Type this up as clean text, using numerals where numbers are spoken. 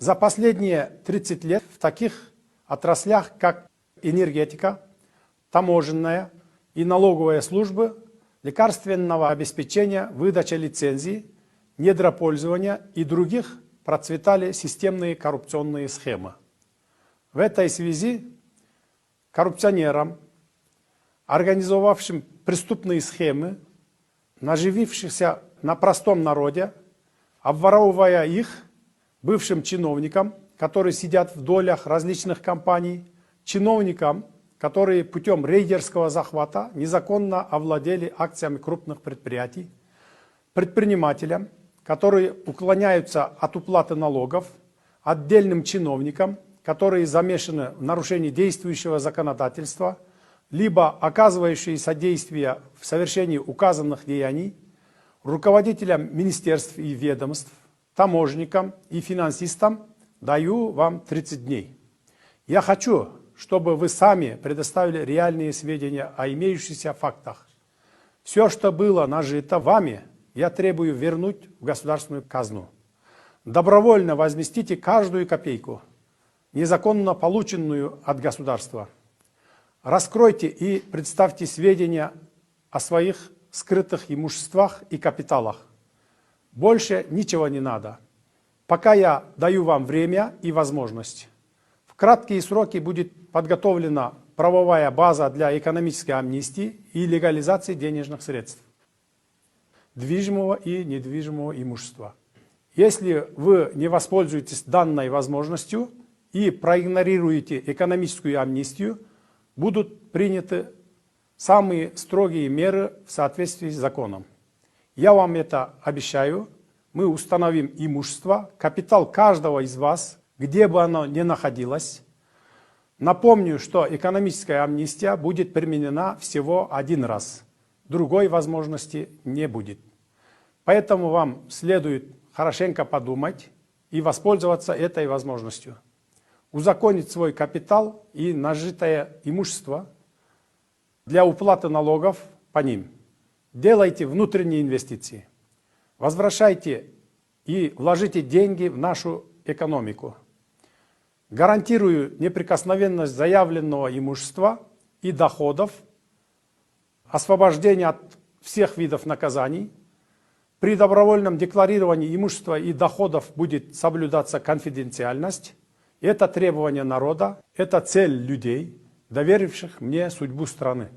За последние 30 лет в таких отраслях, как энергетика, таможенная и налоговая службы, лекарственного обеспечения, выдача лицензий, недропользования и других процветали системные коррупционные схемы. В этой связи коррупционерам, организовавшим преступные схемы, наживившихся на простом народе, обворовывая их, бывшим чиновникам, которые сидят в долях различных компаний, чиновникам, которые путем рейдерского захвата незаконно овладели акциями крупных предприятий, предпринимателям, которые уклоняются от уплаты налогов, отдельным чиновникам, которые замешаны в нарушении действующего законодательства, либо оказывающие содействие в совершении указанных деяний, руководителям министерств и ведомств, таможенникам и финансистам даю вам 30 дней. Я хочу, чтобы вы сами предоставили реальные сведения о имеющихся фактах. Все, что было нажито вами, я требую вернуть в государственную казну. Добровольно возместите каждую копейку, незаконно полученную от государства. Раскройте и представьте сведения о своих скрытых имуществах и капиталах. Больше ничего не надо. Пока я даю вам время и возможность. В краткие сроки будет подготовлена правовая база для экономической амнистии и легализации денежных средств, движимого и недвижимого имущества. Если вы не воспользуетесь данной возможностью и проигнорируете экономическую амнистию, будут приняты самые строгие меры в соответствии с законом. Я вам это обещаю. Мы установим имущество, капитал каждого из вас, где бы оно ни находилось. Напомню, что экономическая амнистия будет применена всего один раз. Другой возможности не будет. Поэтому вам следует хорошенько подумать и воспользоваться этой возможностью. Узаконить свой капитал и нажитое имущество для уплаты налогов по ним. Делайте внутренние инвестиции. Возвращайте и вложите деньги в нашу экономику. Гарантирую неприкосновенность заявленного имущества и доходов, освобождение от всех видов наказаний. При добровольном декларировании имущества и доходов будет соблюдаться конфиденциальность. Это требование народа, это цель людей, доверивших мне судьбу страны.